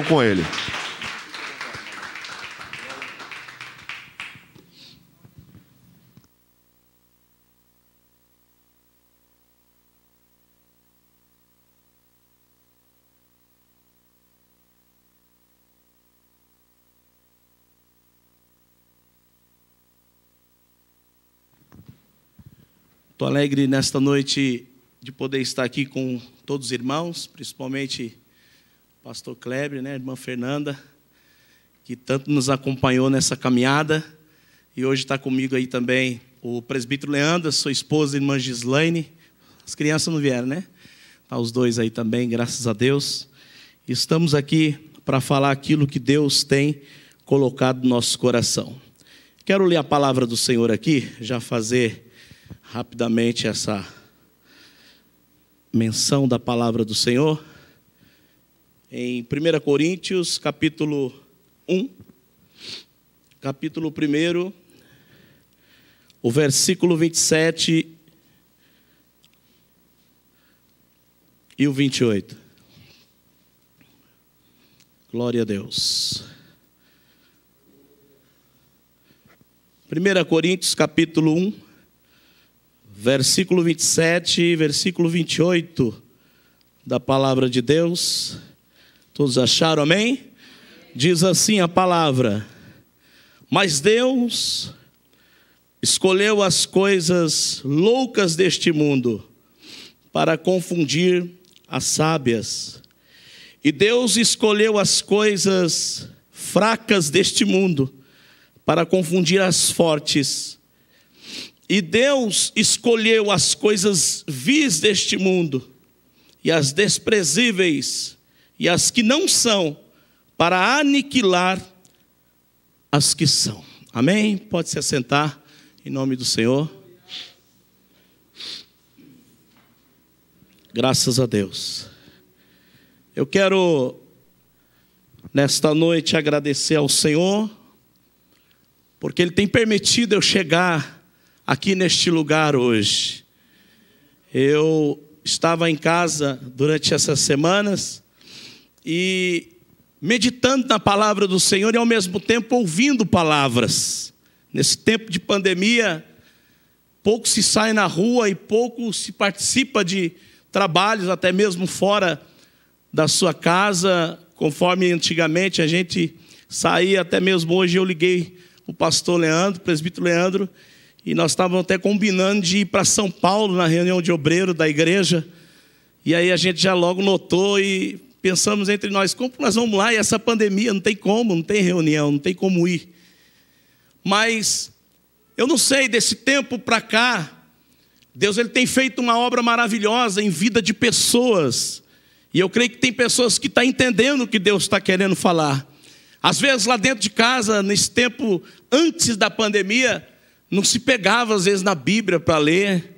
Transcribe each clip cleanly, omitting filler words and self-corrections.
com ele. Estou alegre nesta noite de poder estar aqui com todos os irmãos, principalmente o pastor Kleber, né, a irmã Fernanda, que tanto nos acompanhou nessa caminhada. E hoje está comigo aí também o presbítero Leandro, sua esposa, a irmã Gislaine. As crianças não vieram, né? Tá os dois aí também, graças a Deus. E estamos aqui para falar aquilo que Deus tem colocado no nosso coração. Quero ler a palavra do Senhor aqui, já fazer rapidamente essa menção da palavra do Senhor. Em 1 Coríntios, capítulo 1, capítulo 1, o versículo 27 e o 28. Glória a Deus. 1 Coríntios, capítulo 1, versículo 27 e versículo 28 da palavra de Deus. Todos acharam, amém? Diz assim a palavra: mas Deus escolheu as coisas loucas deste mundo para confundir as sábias. E Deus escolheu as coisas fracas deste mundo para confundir as fortes. E Deus escolheu as coisas vis deste mundo e as desprezíveis e as que não são, para aniquilar as que são. Amém? Pode se assentar em nome do Senhor. Graças a Deus. Eu quero nesta noite agradecer ao Senhor, porque Ele tem permitido eu chegar aqui neste lugar hoje. Eu estava em casa durante essas semanas e meditando na palavra do Senhor e ao mesmo tempo ouvindo palavras. Nesse tempo de pandemia, pouco se sai na rua e pouco se participa de trabalhos, até mesmo fora da sua casa, conforme antigamente a gente saía. Até mesmo hoje eu liguei o pastor Leandro, o presbítero Leandro, e nós estávamos até combinando de ir para São Paulo na reunião de obreiro da igreja. E aí a gente já logo notou e pensamos entre nós, como nós vamos lá? E essa pandemia não tem como, não tem reunião, não tem como ir. Mas eu não sei, desse tempo para cá, Deus ele tem feito uma obra maravilhosa em vida de pessoas. E eu creio que tem pessoas que estão entendendo o que Deus está querendo falar. Às vezes lá dentro de casa, nesse tempo antes da pandemia, não se pegava às vezes na Bíblia para ler,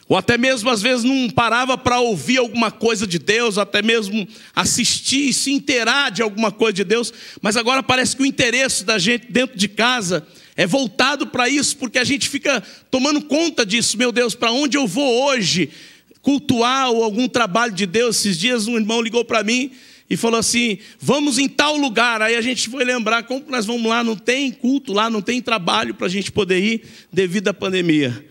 ou até mesmo às vezes não parava para ouvir alguma coisa de Deus, até mesmo assistir e se inteirar de alguma coisa de Deus. Mas agora parece que o interesse da gente dentro de casa é voltado para isso, porque a gente fica tomando conta disso. Meu Deus, para onde eu vou hoje cultuar ou algum trabalho de Deus? Esses dias um irmão ligou para mim e falou assim: vamos em tal lugar. Aí a gente foi lembrar, como nós vamos lá? Não tem culto lá, não tem trabalho para a gente poder ir devido à pandemia.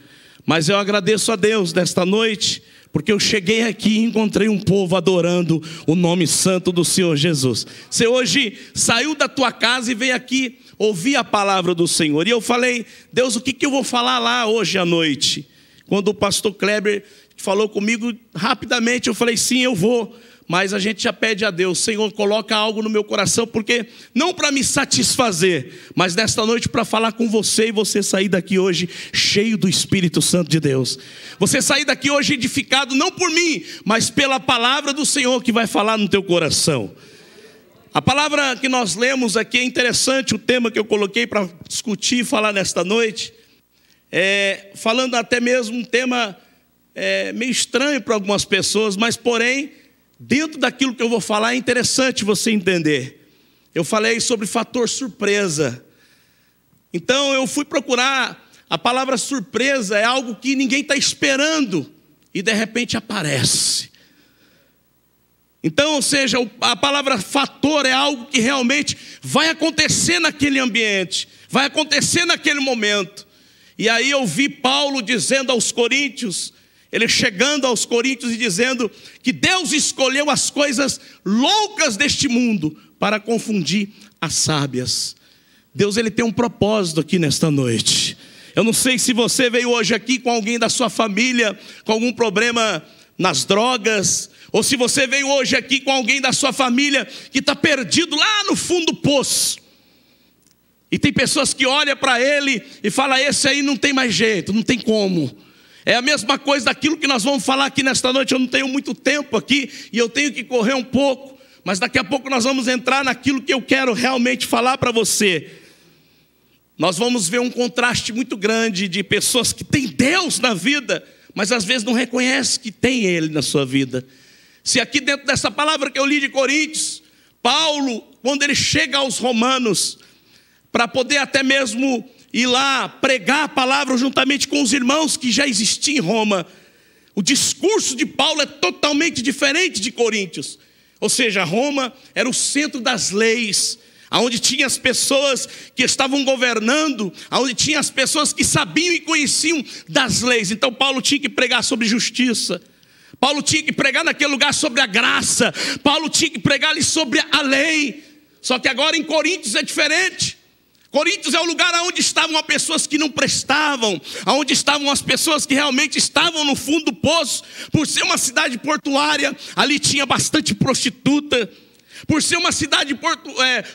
Mas eu agradeço a Deus nesta noite, porque eu cheguei aqui e encontrei um povo adorando o nome santo do Senhor Jesus. Você hoje saiu da tua casa e veio aqui ouvir a palavra do Senhor. E eu falei: Deus, o que eu vou falar lá hoje à noite? Quando o pastor Kleber falou comigo rapidamente, eu falei: sim, eu vou. Mas a gente já pede a Deus: Senhor, coloca algo no meu coração, porque não para me satisfazer, mas nesta noite para falar com você, e você sair daqui hoje cheio do Espírito Santo de Deus. Você sair daqui hoje edificado não por mim, mas pela palavra do Senhor que vai falar no teu coração. A palavra que nós lemos aqui é interessante, o tema que eu coloquei para discutir e falar nesta noite, falando até mesmo um tema meio estranho para algumas pessoas, mas porém, dentro daquilo que eu vou falar, é interessante você entender. Eu falei sobre fator surpresa. Então eu fui procurar. A palavra surpresa é algo que ninguém está esperando e de repente aparece. Então, ou seja, a palavra fator é algo que realmente vai acontecer naquele ambiente, vai acontecer naquele momento. E aí eu vi Paulo dizendo aos coríntios, ele chegando aos coríntios e dizendo que Deus escolheu as coisas loucas deste mundo para confundir as sábias. Deus, ele tem um propósito aqui nesta noite. Eu não sei se você veio hoje aqui com alguém da sua família, com algum problema nas drogas, ou se você veio hoje aqui com alguém da sua família que está perdido lá no fundo do poço. E tem pessoas que olham para ele e falam, esse aí não tem mais jeito, não tem como. É a mesma coisa daquilo que nós vamos falar aqui nesta noite. Eu não tenho muito tempo aqui e eu tenho que correr um pouco, mas daqui a pouco nós vamos entrar naquilo que eu quero realmente falar para você. Nós vamos ver um contraste muito grande de pessoas que têm Deus na vida, mas às vezes não reconhecem que tem Ele na sua vida. Se aqui dentro dessa palavra que eu li de Coríntios, Paulo, quando ele chega aos Romanos, para poder até mesmo ir lá pregar a palavra juntamente com os irmãos que já existiam em Roma, o discurso de Paulo é totalmente diferente de Coríntios. Ou seja, Roma era o centro das leis, onde tinha as pessoas que estavam governando, onde tinha as pessoas que sabiam e conheciam das leis. Então Paulo tinha que pregar sobre justiça, Paulo tinha que pregar naquele lugar sobre a graça, Paulo tinha que pregar ali sobre a lei. Só que agora em Coríntios é diferente. Coríntios é o lugar onde estavam as pessoas que não prestavam, onde estavam as pessoas que realmente estavam no fundo do poço. Por ser uma cidade portuária, ali tinha bastante prostituta. Por ser uma cidade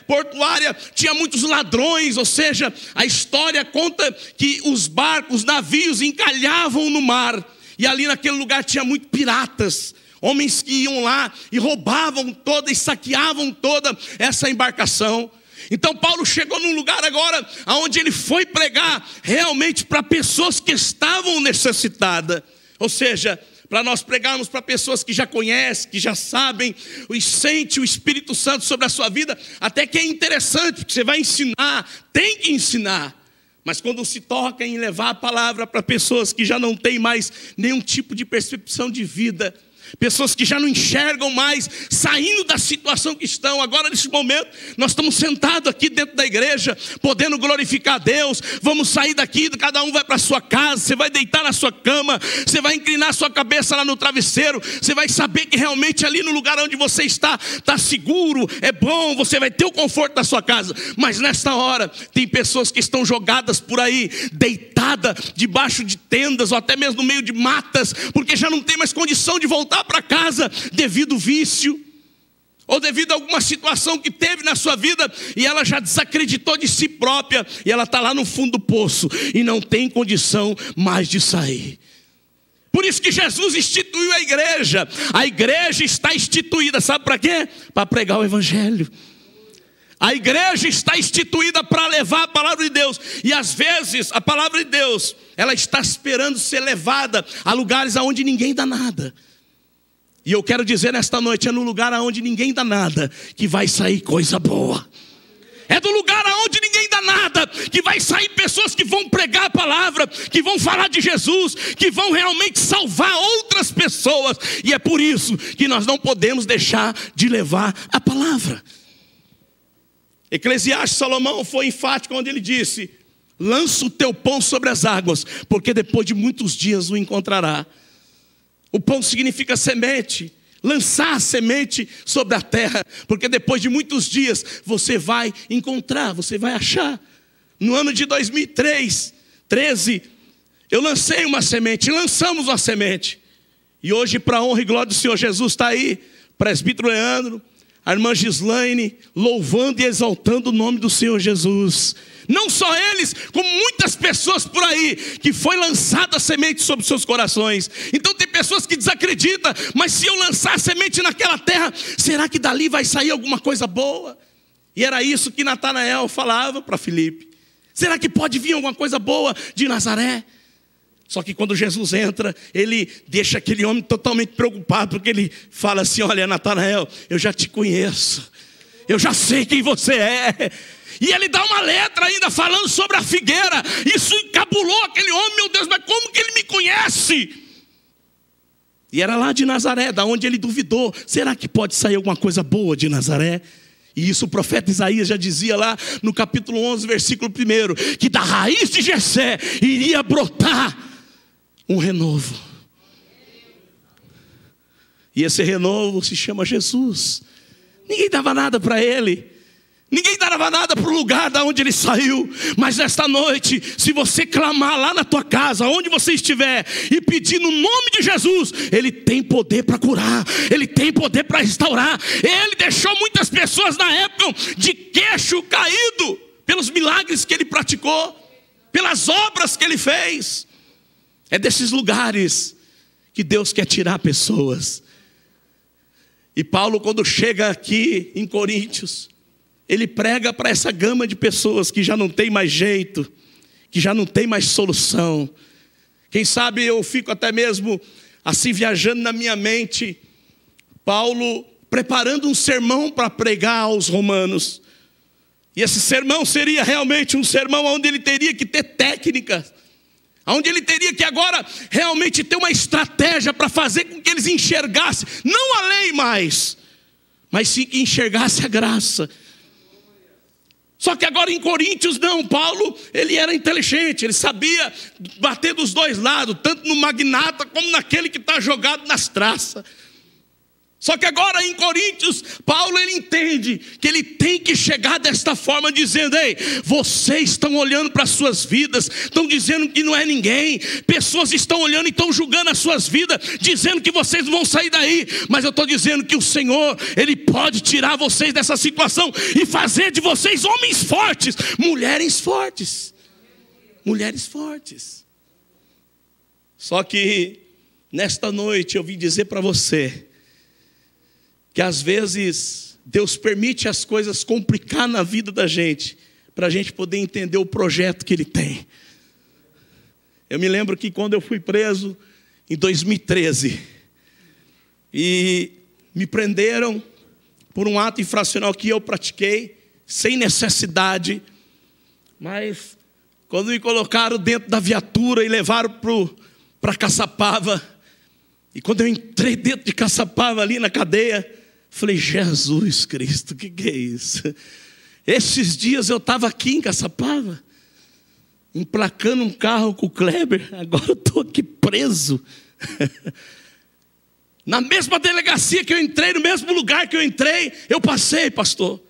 portuária, tinha muitos ladrões. Ou seja, a história conta que os barcos, navios encalhavam no mar. E ali naquele lugar tinha muitos piratas, homens que iam lá e roubavam toda e saqueavam toda essa embarcação. Então Paulo chegou num lugar agora onde ele foi pregar realmente para pessoas que estavam necessitadas. Ou seja, para nós pregarmos para pessoas que já conhecem, que já sabem, e sentem o Espírito Santo sobre a sua vida. Até que é interessante, porque você vai ensinar, tem que ensinar. Mas quando se toca em levar a palavra para pessoas que já não têm mais nenhum tipo de percepção de vida, pessoas que já não enxergam mais, saindo da situação que estão. Agora nesse momento, nós estamos sentados aqui dentro da igreja, podendo glorificar a Deus. Vamos sair daqui, cada um vai para a sua casa, você vai deitar na sua cama, você vai inclinar a sua cabeça lá no travesseiro, você vai saber que realmente ali no lugar onde você está seguro, é bom, você vai ter o conforto da sua casa. Mas nesta hora, tem pessoas que estão jogadas por aí, deitadas debaixo de tendas, ou até mesmo no meio de matas, porque já não tem mais condição de voltar para casa devido ao vício, ou devido a alguma situação que teve na sua vida, e ela já desacreditou de si própria, e ela está lá no fundo do poço, e não tem condição mais de sair. Por isso que Jesus instituiu a igreja está instituída, sabe para quê? Para pregar o evangelho. A igreja está instituída para levar a palavra de Deus, e às vezes a palavra de Deus, ela está esperando ser levada a lugares aonde ninguém dá nada. E eu quero dizer nesta noite, é no lugar onde ninguém dá nada que vai sair coisa boa. É do lugar onde ninguém dá nada que vai sair pessoas que vão pregar a palavra, que vão falar de Jesus, que vão realmente salvar outras pessoas. E é por isso que nós não podemos deixar de levar a palavra. Eclesiastes, Salomão foi enfático quando ele disse: lança o teu pão sobre as águas, porque depois de muitos dias o encontrará. O pão significa semente, lançar a semente sobre a terra, porque depois de muitos dias você vai encontrar, você vai achar. No ano de 2013, eu lancei uma semente, lançamos uma semente. E hoje, para a honra e glória do Senhor Jesus, está aí presbítero Leandro, a irmã Gislaine, louvando e exaltando o nome do Senhor Jesus. Não só eles, como muitas pessoas por aí, que foi lançada a semente sobre seus corações. Então tem pessoas que desacreditam, mas se eu lançar a semente naquela terra, será que dali vai sair alguma coisa boa? E era isso que Natanael falava para Filipe. Será que pode vir alguma coisa boa de Nazaré? Só que quando Jesus entra, ele deixa aquele homem totalmente preocupado, porque ele fala assim: olha, Natanael, eu já te conheço, eu já sei quem você é. E ele dá uma letra ainda falando sobre a figueira. Isso encabulou aquele homem. Meu Deus, mas como que ele me conhece? E era lá de Nazaré, da onde ele duvidou. Será que pode sair alguma coisa boa de Nazaré? E isso o profeta Isaías já dizia lá no capítulo 11, versículo 1, que da raiz de Jessé iria brotar um renovo. E esse renovo se chama Jesus. Ninguém dava nada para ele. Ninguém dava nada para o lugar da onde ele saiu. Mas esta noite, se você clamar lá na tua casa, onde você estiver, e pedir no nome de Jesus, ele tem poder para curar, ele tem poder para restaurar. Ele deixou muitas pessoas na época de queixo caído, pelos milagres que ele praticou, pelas obras que ele fez. É desses lugares que Deus quer tirar pessoas. E Paulo, quando chega aqui em Coríntios, ele prega para essa gama de pessoas que já não tem mais jeito, que já não tem mais solução. Quem sabe eu fico até mesmo assim viajando na minha mente, Paulo preparando um sermão para pregar aos romanos. E esse sermão seria realmente um sermão onde ele teria que ter técnica, onde ele teria que agora realmente ter uma estratégia para fazer com que eles enxergassem, não a lei mais, mas sim que enxergasse a graça. Só que agora em Coríntios não, Paulo, ele era inteligente, ele sabia bater dos dois lados, tanto no magnata como naquele que está jogado nas traças. Só que agora em Coríntios, Paulo ele entende que ele tem que chegar desta forma dizendo: ei, vocês estão olhando para as suas vidas, estão dizendo que não é ninguém, pessoas estão olhando e estão julgando as suas vidas, dizendo que vocês não vão sair daí, mas eu estou dizendo que o Senhor, ele pode tirar vocês dessa situação e fazer de vocês homens fortes, mulheres fortes, mulheres fortes. Só que nesta noite eu vim dizer para você que às vezes Deus permite as coisas complicar na vida da gente, para a gente poder entender o projeto que Ele tem. Eu me lembro que quando eu fui preso em 2013, e me prenderam por um ato infracional que eu pratiquei, sem necessidade, mas quando me colocaram dentro da viatura e levaram para Caçapava, e quando eu entrei dentro de Caçapava ali na cadeia, falei: Jesus Cristo, o que é isso? Esses dias eu estava aqui em Caçapava, emplacando um carro com o Kleber, agora eu estou aqui preso. Na mesma delegacia que eu entrei, no mesmo lugar que eu entrei, eu passei, pastor.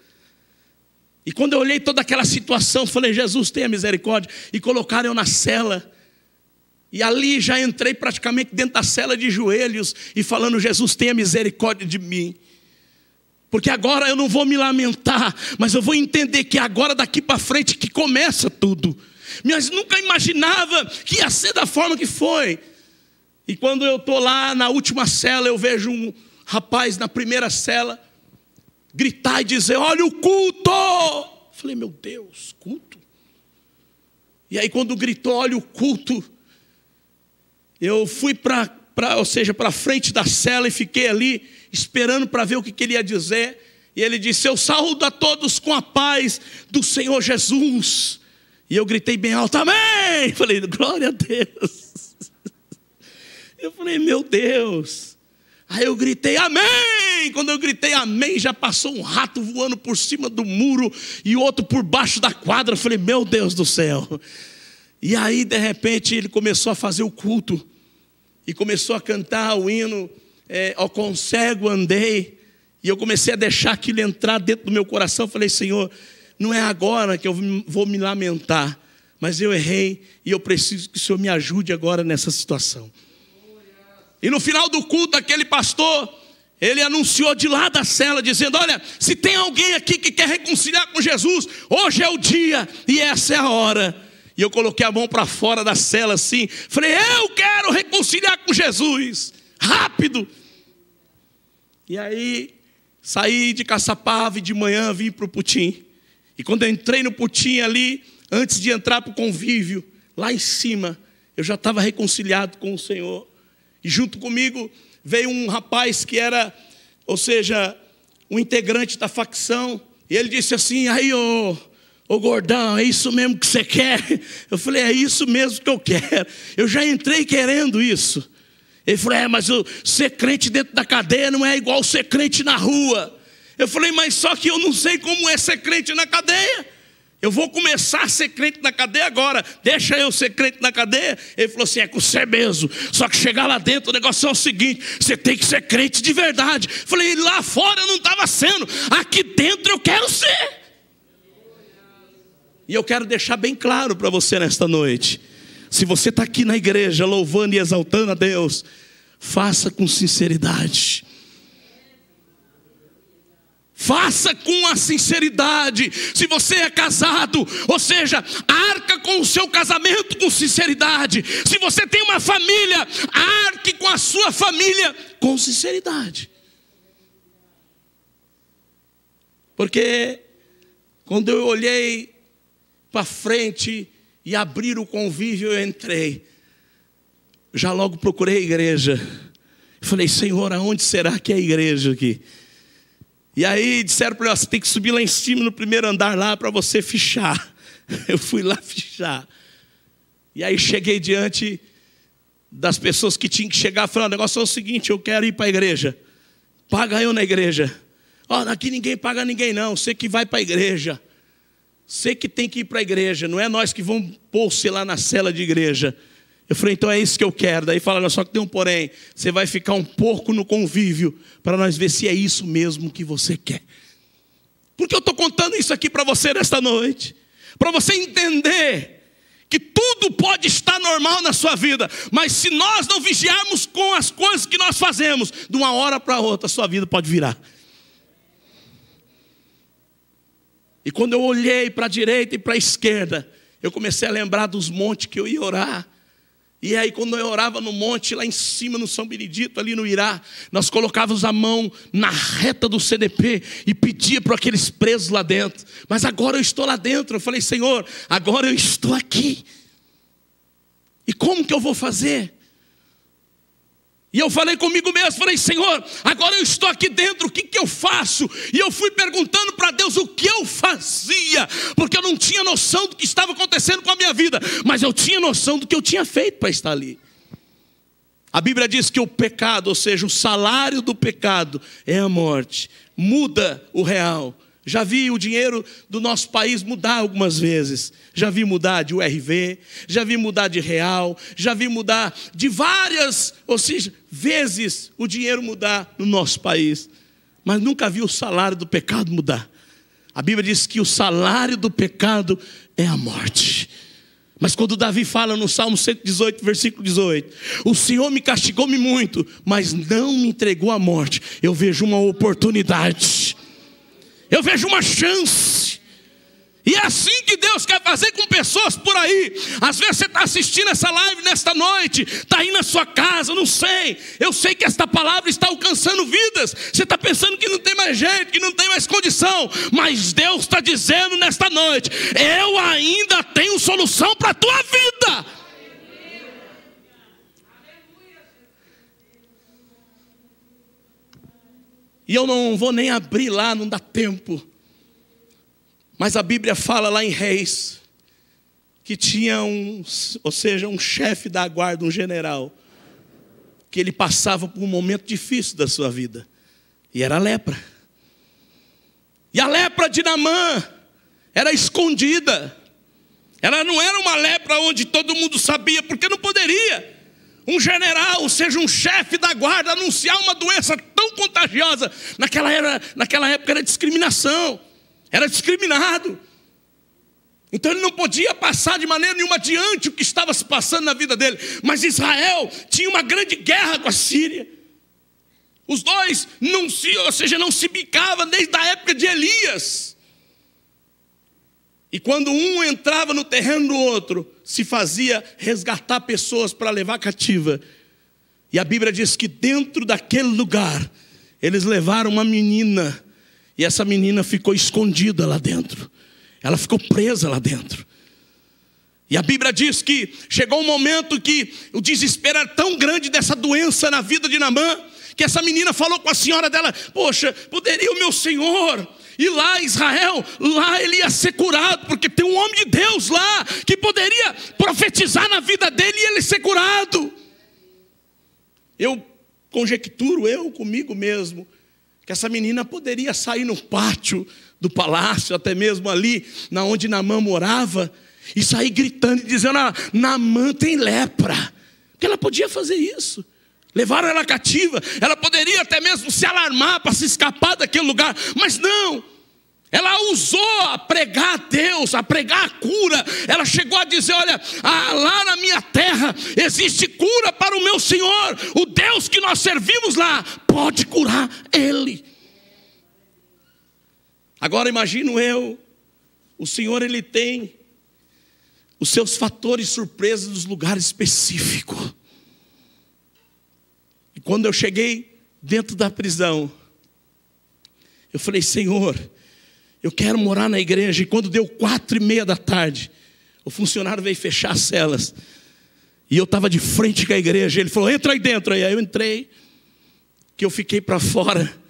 E quando eu olhei toda aquela situação, falei: Jesus, tenha misericórdia. E colocaram eu na cela. E ali já entrei praticamente dentro da cela de joelhos e falando: Jesus, tenha misericórdia de mim. Porque agora eu não vou me lamentar, mas eu vou entender que agora daqui para frente que começa tudo. Mas nunca imaginava que ia ser da forma que foi. E quando eu estou lá na última cela, eu vejo um rapaz na primeira cela gritar e dizer: olha o culto! Eu falei: meu Deus, culto? E aí quando gritou: olha o culto, eu fui para a frente da cela e fiquei ali esperando para ver o que ele ia dizer. E ele disse: eu saúdo a todos com a paz do Senhor Jesus. E eu gritei bem alto: amém! Falei: glória a Deus. Eu falei: meu Deus. Aí eu gritei: amém! Quando eu gritei amém, já passou um rato voando por cima do muro e outro por baixo da quadra. Eu falei: meu Deus do céu. E aí de repente ele começou a fazer o culto e começou a cantar o hino, ao quão cego andei. E eu comecei a deixar aquilo entrar dentro do meu coração. Eu falei: Senhor, não é agora que eu vou me lamentar, mas eu errei e eu preciso que o Senhor me ajude agora nessa situação. E no final do culto, aquele pastor, ele anunciou de lá da cela, dizendo: olha, se tem alguém aqui que quer reconciliar com Jesus, hoje é o dia e essa é a hora. E eu coloquei a mão para fora da cela assim, falei: eu quero reconciliar com Jesus, rápido. E aí saí de Caçapava e de manhã vim para o Putim. E quando eu entrei no Putim ali, antes de entrar para o convívio, lá em cima, eu já estava reconciliado com o Senhor. E junto comigo veio um rapaz que era, ou seja, um integrante da facção. E ele disse assim: aí ô gordão, é isso mesmo que você quer? Eu falei: é isso mesmo que eu quero. Eu já entrei querendo isso. Ele falou, mas ser crente dentro da cadeia não é igual ser crente na rua. Eu falei, mas só que eu não sei como é ser crente na cadeia. Eu vou começar a ser crente na cadeia agora. Deixa eu ser crente na cadeia. Ele falou assim, é com você mesmo. Só que chegar lá dentro, o negócio é o seguinte, você tem que ser crente de verdade. Eu falei, lá fora eu não estava sendo. Aqui dentro eu quero ser. E eu quero deixar bem claro para você nesta noite. Se você está aqui na igreja louvando e exaltando a Deus, faça com sinceridade. Faça com a sinceridade. Se você é casado, ou seja, arca com o seu casamento com sinceridade. Se você tem uma família, arque com a sua família com sinceridade. Porque quando eu olhei para frente e abrir o convívio, eu entrei. Já logo procurei a igreja. Falei, Senhor, aonde será que é a igreja aqui? E aí disseram para mim, você tem que subir lá em cima no primeiro andar lá para você fichar. Eu fui lá fichar. E aí cheguei diante das pessoas que tinham que chegar, falando, o negócio é o seguinte, eu quero ir para a igreja. Paga eu na igreja. Aqui ninguém paga ninguém não, você que vai para a igreja. Você que tem que ir para a igreja, não é nós que vamos pôr você lá na cela de igreja. Eu falei, então é isso que eu quero. Daí falaram, só que tem um porém, você vai ficar um pouco no convívio, para nós ver se é isso mesmo que você quer. Porque eu estou contando isso aqui para você nesta noite, para você entender que tudo pode estar normal na sua vida, mas se nós não vigiarmos com as coisas que nós fazemos, de uma hora para outra, a sua vida pode virar. E quando eu olhei para a direita e para a esquerda, eu comecei a lembrar dos montes que eu ia orar. E aí quando eu orava no monte, lá em cima no São Benedito, ali no Irá, nós colocávamos a mão na reta do CDP e pedia para aqueles presos lá dentro. Mas agora eu estou lá dentro. Eu falei, Senhor, agora eu estou aqui. E como que eu vou fazer? E eu falei comigo mesmo, falei, Senhor, agora eu estou aqui dentro, o que eu faço? E eu fui perguntando para Deus o que eu fazia, porque eu não tinha noção do que estava acontecendo com a minha vida, mas eu tinha noção do que eu tinha feito para estar ali. A Bíblia diz que o pecado, ou seja, o salário do pecado é a morte, muda o real. Já vi o dinheiro do nosso país mudar algumas vezes. Já vi mudar de URV, já vi mudar de real, já vi mudar de várias, ou seja, vezes o dinheiro mudar no nosso país. Mas nunca vi o salário do pecado mudar. A Bíblia diz que o salário do pecado é a morte. Mas quando Davi fala no Salmo 118, versículo 18, o Senhor me castigou-me muito, mas não me entregou à morte. Eu vejo uma oportunidade. Eu vejo uma chance. E é assim que Deus quer fazer com pessoas por aí. Às vezes você está assistindo essa live nesta noite, está aí na sua casa, não sei. Eu sei que esta palavra está alcançando vidas. Você está pensando que não tem mais jeito, que não tem mais condição. Mas Deus está dizendo nesta noite, eu ainda tenho solução para a tua vida. E eu não vou nem abrir lá, não dá tempo. Mas a Bíblia fala lá em Reis, que tinha um chefe da guarda, um general, que ele passava por um momento difícil da sua vida. E era a lepra. E a lepra de Naamã era escondida. Ela não era uma lepra onde todo mundo sabia, porque não poderia. Um general, ou seja, um chefe da guarda, anunciar uma doença tão contagiosa. Naquela época era discriminação. Era discriminado. Então ele não podia passar de maneira nenhuma adiante o que estava se passando na vida dele. Mas Israel tinha uma grande guerra com a Síria. Os dois não se bicavam desde a época de Elias. E quando um entrava no terreno do outro, se fazia resgatar pessoas para levar cativa. E a Bíblia diz que dentro daquele lugar, eles levaram uma menina. E essa menina ficou escondida lá dentro. Ela ficou presa lá dentro. E a Bíblia diz que chegou um momento que o desespero era tão grande dessa doença na vida de Naamã, que essa menina falou com a senhora dela, poxa, poderia o meu senhor ir lá em Israel, lá ele ia ser curado, porque tem um homem de Deus lá, que poderia profetizar na vida dele e ele ser curado. Eu conjecturo, eu comigo mesmo, que essa menina poderia sair no pátio do palácio, até mesmo ali, onde Naamã morava, e sair gritando e dizendo: Naamã tem lepra. Porque ela podia fazer isso. Levaram ela cativa. Ela poderia até mesmo se alarmar para se escapar daquele lugar. Mas não. Ela usou a pregar a Deus, a pregar a cura. Ela chegou a dizer: olha, lá na minha terra existe cura para o meu Senhor. O Deus que nós servimos lá pode curar ele. Agora imagino eu, o Senhor ele tem os seus fatores surpresa nos lugares específicos. E quando eu cheguei dentro da prisão, eu falei: Senhor, eu quero morar na igreja. E quando deu 4:30 da tarde, o funcionário veio fechar as celas, e eu estava de frente com a igreja. Ele falou: entra aí dentro. Aí eu entrei, que eu fiquei para fora.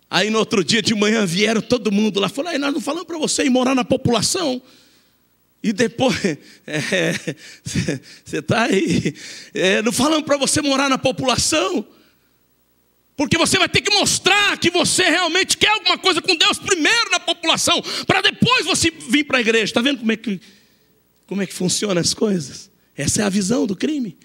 Aí no outro dia de manhã vieram todo mundo lá. Falaram: nós não falamos para você ir morar na população? E depois, você está aí, não falamos para você morar na população? Porque você vai ter que mostrar que você realmente quer alguma coisa com Deus primeiro na população, para depois você vir para a igreja. Está vendo como é que funcionam as coisas? Essa é a visão do crime.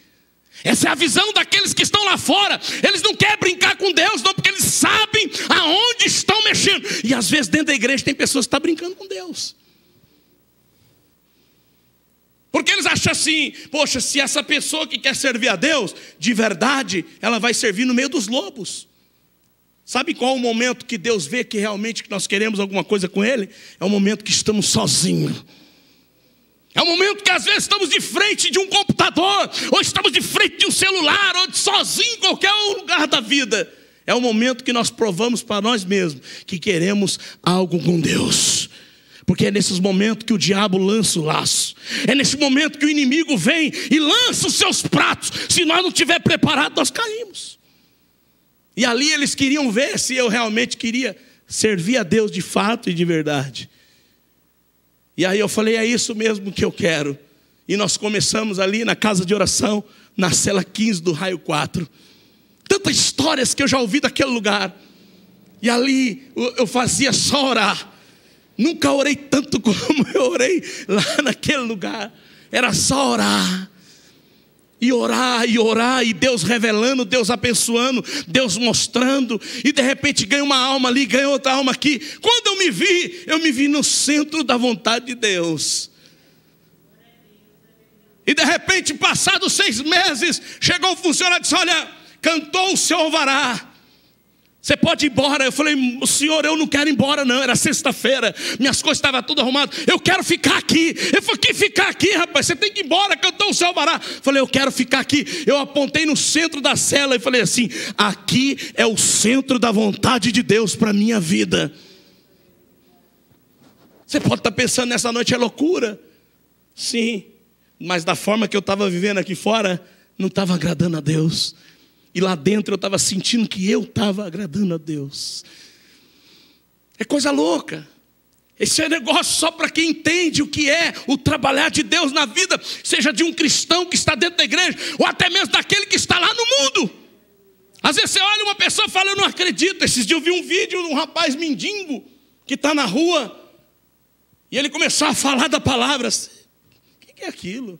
Essa é a visão daqueles que estão lá fora. Eles não querem brincar com Deus, não, porque eles sabem aonde estão mexendo. E às vezes dentro da igreja tem pessoas que estão brincando com Deus. Porque eles acham assim: poxa, se essa pessoa que quer servir a Deus, de verdade, ela vai servir no meio dos lobos. Sabe qual é o momento que Deus vê que realmente que nós queremos alguma coisa com Ele? É o momento que estamos sozinhos. É o momento que às vezes estamos de frente de um computador, ou estamos de frente de um celular, ou sozinho em qualquer lugar da vida. É o momento que nós provamos para nós mesmos que queremos algo com Deus. Porque é nesses momentos que o diabo lança o laço. É nesse momento que o inimigo vem e lança os seus pratos. Se nós não estiver preparados, nós caímos. E ali eles queriam ver se eu realmente queria servir a Deus de fato e de verdade. E aí eu falei: é isso mesmo que eu quero. E nós começamos ali na casa de oração, na cela 15 do raio 4. Tantas histórias que eu já ouvi daquele lugar. E ali eu fazia só orar. Nunca orei tanto como eu orei lá naquele lugar. Era só orar. E orar, e orar, e Deus revelando, Deus abençoando, Deus mostrando. E de repente ganha uma alma ali, ganha outra alma aqui. Quando eu me vi no centro da vontade de Deus. E de repente, passados 6 meses, chegou um funcionário e disse: olha, cantou o seu alvará, você pode ir embora. Eu falei: Senhor, eu não quero ir embora não. Era sexta-feira, minhas coisas estavam tudo arrumadas. Eu quero ficar aqui. Ele falou: que ficar aqui, rapaz? Você tem que ir embora, cantou o seu alvará. Eu falei: eu quero ficar aqui. Eu apontei no centro da cela e falei assim: aqui é o centro da vontade de Deus para a minha vida. Você pode estar pensando: nessa noite é loucura. Sim, mas da forma que eu estava vivendo aqui fora, não estava agradando a Deus. E lá dentro eu estava sentindo que eu estava agradando a Deus. É coisa louca. Esse é negócio só para quem entende o que é o trabalhar de Deus na vida, seja de um cristão que está dentro da igreja, ou até mesmo daquele que está lá no mundo. Às vezes você olha uma pessoa e fala: eu não acredito. Esses dias eu vi um vídeo de um rapaz mendigo que está na rua, e ele começou a falar da palavra. O que é aquilo?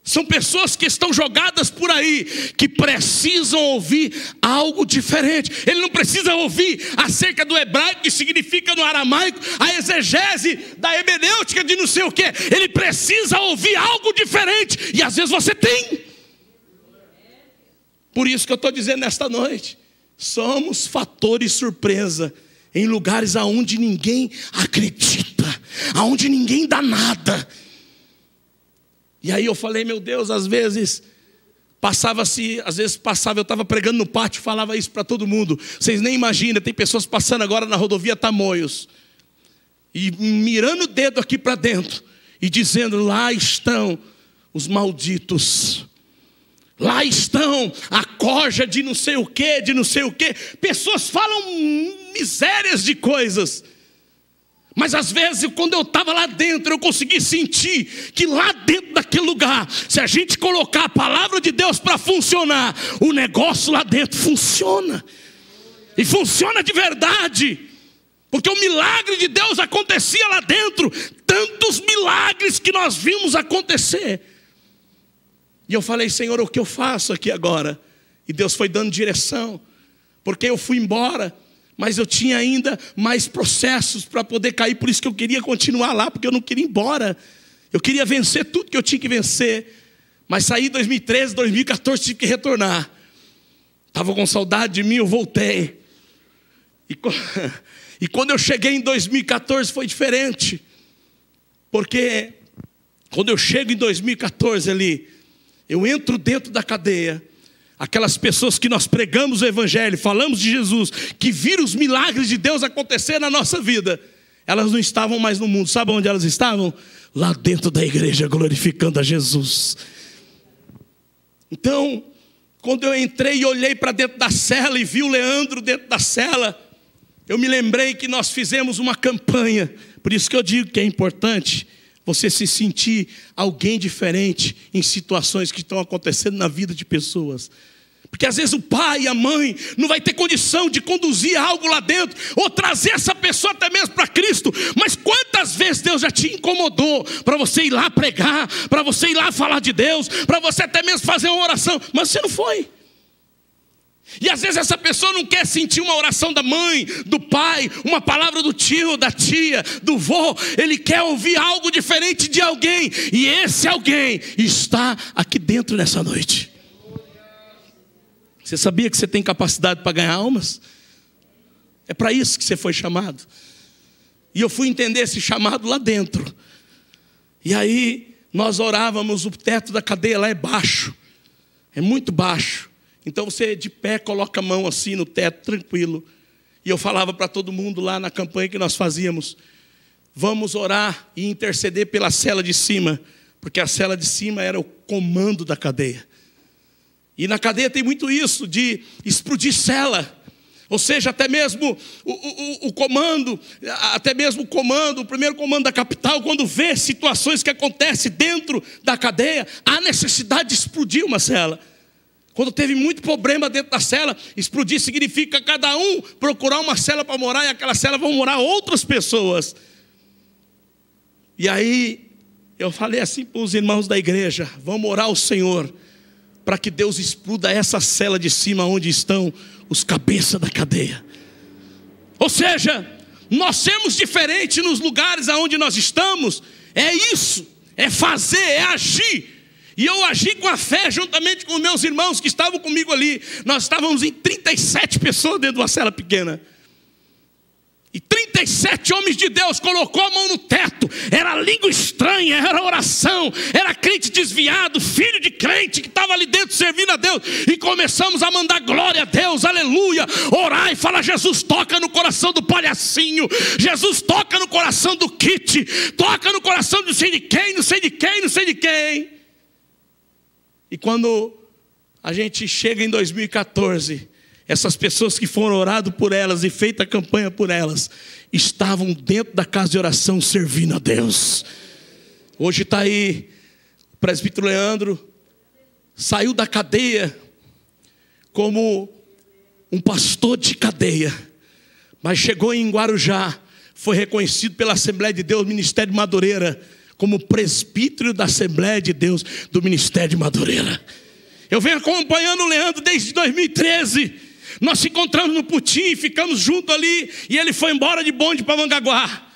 São pessoas que estão jogadas por aí, que precisam ouvir algo diferente. Ele não precisa ouvir acerca do hebraico, que significa no aramaico a exegese da hermenêutica de não sei o que. Ele precisa ouvir algo diferente. E às vezes você tem. Por isso que eu estou dizendo nesta noite: somos fatores surpresa em lugares aonde ninguém acredita, aonde ninguém dá nada. E aí eu falei: meu Deus, às vezes passava, eu estava pregando no pátio, falava isso para todo mundo. Vocês nem imaginam, tem pessoas passando agora na rodovia Tamoios, e mirando o dedo aqui para dentro, e dizendo: lá estão os malditos. Lá estão a corja de não sei o que, de não sei o que. Pessoas falam misérias de coisas. Mas às vezes, quando eu estava lá dentro, eu consegui sentir que lá dentro daquele lugar, se a gente colocar a palavra de Deus para funcionar, o negócio lá dentro funciona. E funciona de verdade. Porque o milagre de Deus acontecia lá dentro. Tantos milagres que nós vimos acontecer. E eu falei, Senhor, o que eu faço aqui agora? E Deus foi dando direção. Porque eu fui embora, mas eu tinha ainda mais processos para poder cair. Por isso que eu queria continuar lá, porque eu não queria ir embora. Eu queria vencer tudo que eu tinha que vencer. Mas saí em 2013, 2014, tive que retornar. Estava com saudade de mim, eu voltei. E quando eu cheguei em 2014 foi diferente. Porque quando eu chego em 2014 ali, eu entro dentro da cadeia. Aquelas pessoas que nós pregamos o evangelho, falamos de Jesus, que viram os milagres de Deus acontecer na nossa vida, elas não estavam mais no mundo. Sabe onde elas estavam? Lá dentro da igreja, glorificando a Jesus. Então, quando eu entrei e olhei para dentro da cela e vi o Leandro dentro da cela, eu me lembrei que nós fizemos uma campanha. Por isso que eu digo que é importante você se sentir alguém diferente em situações que estão acontecendo na vida de pessoas. Porque às vezes o pai e a mãe não vai ter condição de conduzir algo lá dentro, ou trazer essa pessoa até mesmo para Cristo. Mas quantas vezes Deus já te incomodou para você ir lá pregar, para você ir lá falar de Deus, para você até mesmo fazer uma oração, mas você não foi. E às vezes essa pessoa não quer sentir uma oração da mãe, do pai, uma palavra do tio, da tia, do vô. Ele quer ouvir algo diferente de alguém. E esse alguém está aqui dentro nessa noite. Você sabia que você tem capacidade para ganhar almas? É para isso que você foi chamado. E eu fui entender esse chamado lá dentro. E aí nós orávamos, o teto da cadeia lá é baixo. É muito baixo. Então você de pé coloca a mão assim no teto, tranquilo. E eu falava para todo mundo lá na campanha que nós fazíamos: vamos orar e interceder pela cela de cima. Porque a cela de cima era o comando da cadeia. E na cadeia tem muito isso, de explodir cela. Ou seja, até mesmo o comando, até mesmo o comando, o primeiro comando da capital, quando vê situações que acontecem dentro da cadeia, há necessidade de explodir uma cela. Quando teve muito problema dentro da cela, explodir significa cada um procurar uma cela para morar, e aquela cela vão morar outras pessoas. E aí eu falei assim para os irmãos da igreja: vamos orar ao Senhor para que Deus exploda essa cela de cima onde estão os cabeças da cadeia. Ou seja, nós sermos diferentes nos lugares aonde nós estamos, é isso, é fazer, é agir. E eu agi com a fé juntamente com meus irmãos que estavam comigo ali. Nós estávamos em 37 pessoas dentro de uma cela pequena. E 37 homens de Deus colocou a mão no teto. Era língua estranha, era oração, era crente desviado, filho de crente que estava ali dentro servindo a Deus. E começamos a mandar glória a Deus, aleluia. Orar e falar: Jesus, toca no coração do palhacinho. Jesus, toca no coração do Kit. Toca no coração de não sei de quem, não sei de quem, não sei de quem. E quando a gente chega em 2014... essas pessoas que foram orado por elas e feita a campanha por elas, estavam dentro da casa de oração servindo a Deus. Hoje está aí o presbítero Leandro, saiu da cadeia como um pastor de cadeia, mas chegou em Guarujá, foi reconhecido pela Assembleia de Deus, Ministério de Madureira, como presbítero da Assembleia de Deus do Ministério de Madureira. Eu venho acompanhando o Leandro desde 2013. Nós se encontramos no Putim, ficamos juntos ali, e ele foi embora de bonde para Mongaguá.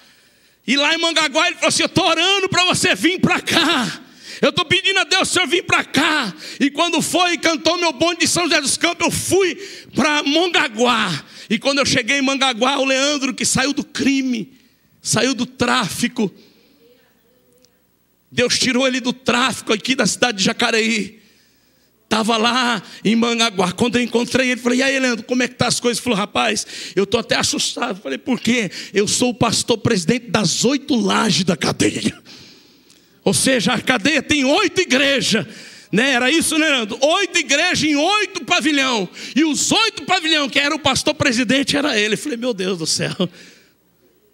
E lá em Mongaguá ele falou assim: eu estou orando para você vir para cá. Eu estou pedindo a Deus, Senhor, vir para cá. E quando foi e cantou meu bonde de São José dos Campos, eu fui para Mongaguá. E quando eu cheguei em Mongaguá, o Leandro, que saiu do crime, saiu do tráfico, Deus tirou ele do tráfico aqui da cidade de Jacareí. Estava lá em Mongaguá. Quando eu encontrei ele, falei: e aí, Leandro, como é que tá as coisas? Ele falou: rapaz, eu estou até assustado. Falei: por quê? Eu sou o pastor presidente das 8 lajes da cadeia. Ou seja, a cadeia tem 8 igrejas, né? Era isso, né, Leandro? 8 igrejas em 8 pavilhão. E os 8 pavilhão, que era o pastor presidente, era ele. Eu falei: meu Deus do céu.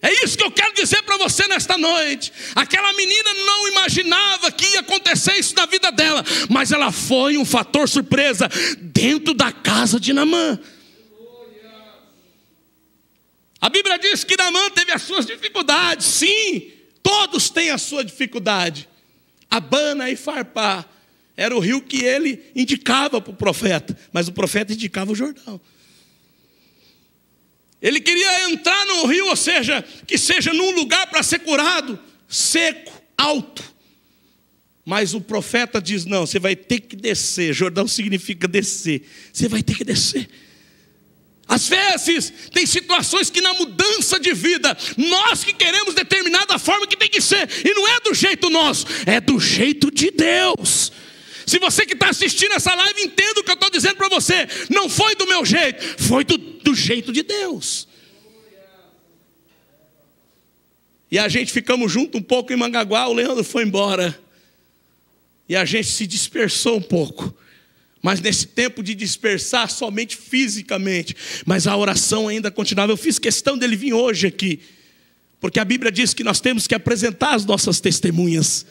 É isso que eu quero dizer para você nesta noite. Aquela menina não imaginava que ia acontecer isso na vida dela, mas ela foi um fator surpresa dentro da casa de Naamã. A Bíblia diz que Naamã teve as suas dificuldades. Sim, todos têm a sua dificuldade. Abana e Farpá era o rio que ele indicava para o profeta, mas o profeta indicava o Jordão. Ele queria entrar no rio, ou seja, que seja num lugar para ser curado, seco, alto. Mas o profeta diz, não, você vai ter que descer. Jordão significa descer. Você vai ter que descer. Às vezes, tem situações que na mudança de vida, nós que queremos determinada forma que tem que ser. E não é do jeito nosso, é do jeito de Deus. Se você que está assistindo essa live, entenda o que eu estou dizendo para você. Não foi do meu jeito, foi do jeito de Deus. E a gente ficamos junto um pouco em Mongaguá, o Leandro foi embora. E a gente se dispersou um pouco. Mas nesse tempo de dispersar somente fisicamente, mas a oração ainda continuava. Eu fiz questão dele vir hoje aqui, porque a Bíblia diz que nós temos que apresentar as nossas testemunhas.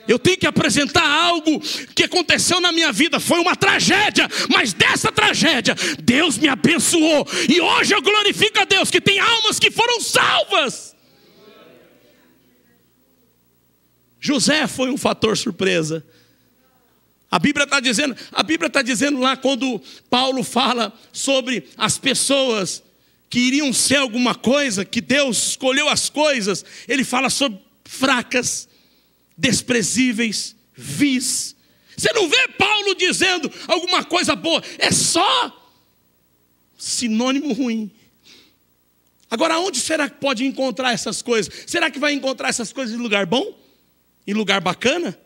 Eu tenho que apresentar algo que aconteceu na minha vida. Foi uma tragédia, mas dessa tragédia Deus me abençoou. E hoje eu glorifico a Deus que tem almas que foram salvas. José foi um fator surpresa. A Bíblia está dizendo lá, quando Paulo fala sobre as pessoas que iriam ser alguma coisa, que Deus escolheu as coisas, ele fala sobre fracas, desprezíveis, vis. Você não vê Paulo dizendo alguma coisa boa, é só sinônimo ruim. Agora, onde será que pode encontrar essas coisas? Será que vai encontrar essas coisas em lugar bom? Em lugar bacana?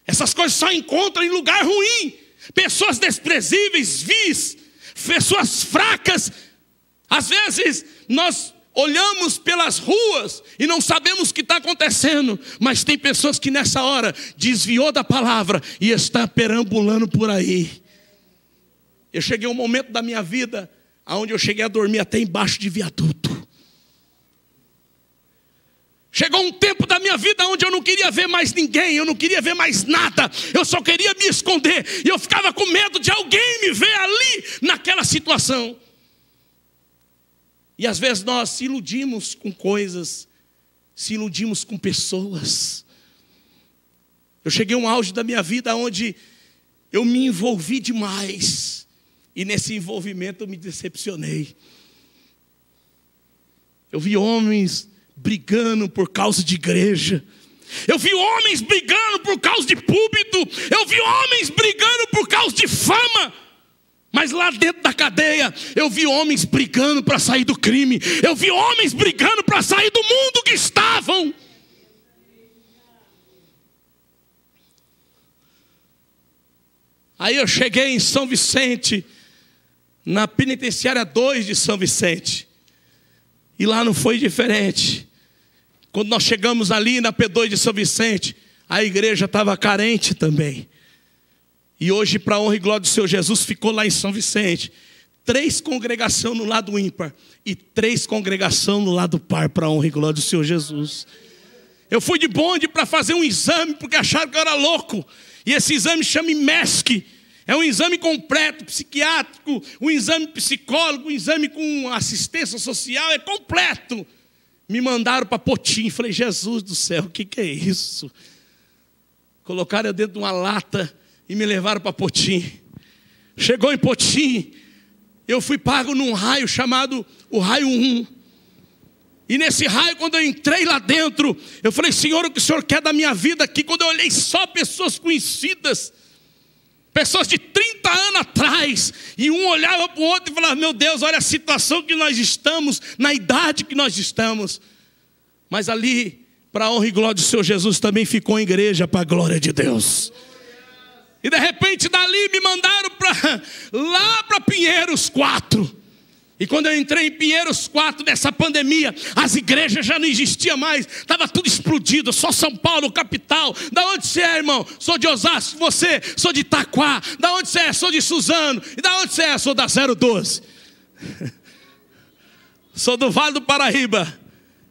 Essas coisas só encontram em lugar ruim. Pessoas desprezíveis, vis, pessoas fracas. Às vezes nós olhamos pelas ruas e não sabemos o que está acontecendo, mas tem pessoas que nessa hora desviou da palavra e está perambulando por aí. Eu cheguei a um momento da minha vida onde eu cheguei a dormir até embaixo de viaduto. Chegou um tempo da minha vida onde eu não queria ver mais ninguém, eu não queria ver mais nada, eu só queria me esconder, e eu ficava com medo de alguém me ver ali, naquela situação. E às vezes nós se iludimos com coisas, se iludimos com pessoas. Eu cheguei a um auge da minha vida onde eu me envolvi demais, e nesse envolvimento eu me decepcionei. Eu vi homens brigando por causa de igreja. Eu vi homens brigando por causa de púlpito. Eu vi homens brigando por causa de fama. Mas lá dentro da cadeia, eu vi homens brigando para sair do crime. Eu vi homens brigando para sair do mundo que estavam. Aí eu cheguei em São Vicente, na penitenciária 2 de São Vicente. E lá não foi diferente. Quando nós chegamos ali na P2 de São Vicente, a igreja estava carente também. E hoje, para a honra e glória do Senhor Jesus, ficou lá em São Vicente 3 congregações no lado ímpar e 3 congregações no lado par, para a honra e glória do Senhor Jesus. Eu fui de bonde para fazer um exame, porque acharam que eu era louco. E esse exame chama MESC. É um exame completo, psiquiátrico, um exame psicólogo, um exame com assistência social, é completo. Me mandaram para Potim. Falei, Jesus do céu, o que é isso? Colocaram eu dentro de uma lata e me levaram para Potim. Chegou em Potim, eu fui pago num raio chamado o raio 1. E nesse raio, quando eu entrei lá dentro, eu falei, Senhor, o que o Senhor quer da minha vida aqui? Quando eu olhei só pessoas conhecidas, pessoas de 30 anos atrás, e um olhava para o outro e falava, meu Deus, olha a situação que nós estamos, na idade que nós estamos. Mas ali, para a honra e glória do Senhor Jesus, também ficou em igreja para a glória de Deus. E de repente dali me mandaram lá para Pinheiros 4. E quando eu entrei em Pinheiros 4, nessa pandemia, as igrejas já não existiam mais, estava tudo explodido, só São Paulo, capital. Da onde você é, irmão? Sou de Osasco. Você? Sou de Itaquá. Da onde você é? Sou de Suzano. E da onde você é? Sou da 012. Sou do Vale do Paraíba.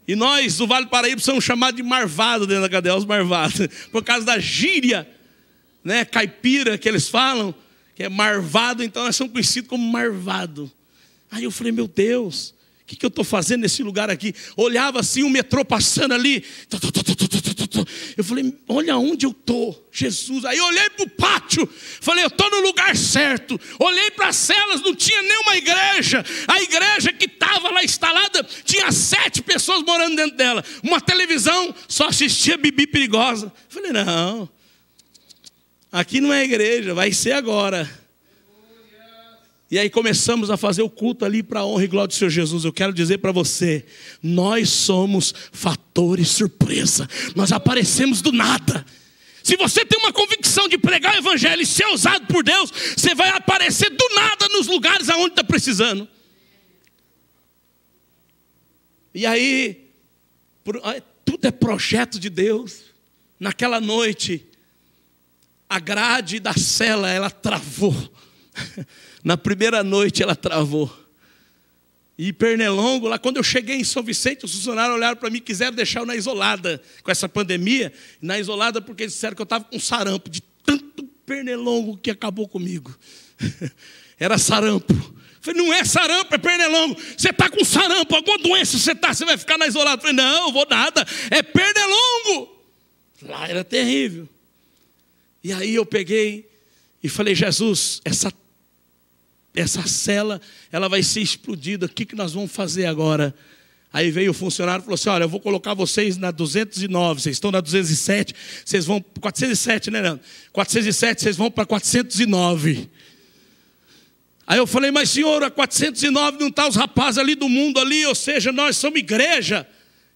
E nós, do Vale do Paraíba, somos chamados de marvado dentro da cadeia, os marvados. Por causa da gíria, né, caipira que eles falam, que é marvado, então nós somos conhecidos como marvado. Aí eu falei, meu Deus, o que eu estou fazendo nesse lugar aqui? Olhava assim, o metrô passando ali. Eu falei, olha onde eu estou, Jesus. Aí eu olhei para o pátio, falei, eu estou no lugar certo. Olhei para as celas, não tinha nenhuma igreja. A igreja que estava lá instalada, tinha 7 pessoas morando dentro dela. Uma televisão, só assistia Bibi Perigosa. Eu falei, não, aqui não é igreja, vai ser agora. E aí começamos a fazer o culto ali para a honra e glória do Senhor Jesus. Eu quero dizer para você, nós somos fatores surpresa. Nós aparecemos do nada. Se você tem uma convicção de pregar o evangelho e ser usado por Deus, você vai aparecer do nada nos lugares aonde está precisando. E aí, tudo é projeto de Deus. Naquela noite, a grade da cela, ela travou. Na primeira noite ela travou. E Pernilongo, lá quando eu cheguei em São Vicente, os funcionários olharam para mim e quiseram deixar eu na isolada com essa pandemia. Na isolada porque eles disseram que eu estava com sarampo, de tanto pernilongo que acabou comigo. Era sarampo. Eu falei, não é sarampo, é pernilongo. Você está com sarampo, alguma doença você vai ficar na isolada. Eu falei, não, eu vou nada, é pernilongo. Lá era terrível. E aí eu peguei e falei, Jesus, essa cela, ela vai ser explodida, o que nós vamos fazer agora? Aí veio o funcionário e falou assim, olha, eu vou colocar vocês na 209, vocês estão na 207, vocês vão para 407, né, Leandro? 407, vocês vão para 409. Aí eu falei, mas senhor, a 409 não está os rapazes ali do mundo ali, ou seja, nós somos igreja,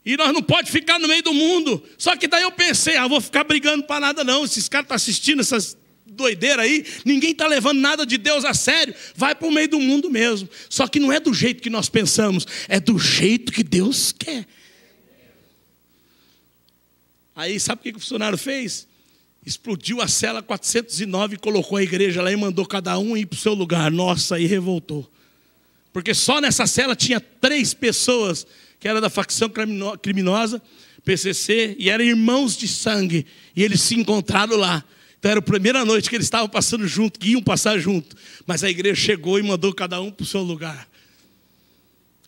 e nós não podemos ficar no meio do mundo. Só que daí eu pensei, vou ficar brigando para nada não, esses caras estão assistindo essas doideira aí, ninguém está levando nada de Deus a sério, vai para o meio do mundo mesmo. Só que não é do jeito que nós pensamos, é do jeito que Deus quer. Aí sabe o que o funcionário fez? Explodiu a cela 409, colocou a igreja lá e mandou cada um ir para o seu lugar. Nossa, aí revoltou. Porque só nessa cela tinha 3 pessoas que eram da facção criminosa, PCC, e eram irmãos de sangue, e eles se encontraram lá. Então era a primeira noite que eles estavam passando junto, que iam passar junto. Mas a igreja chegou e mandou cada um para o seu lugar.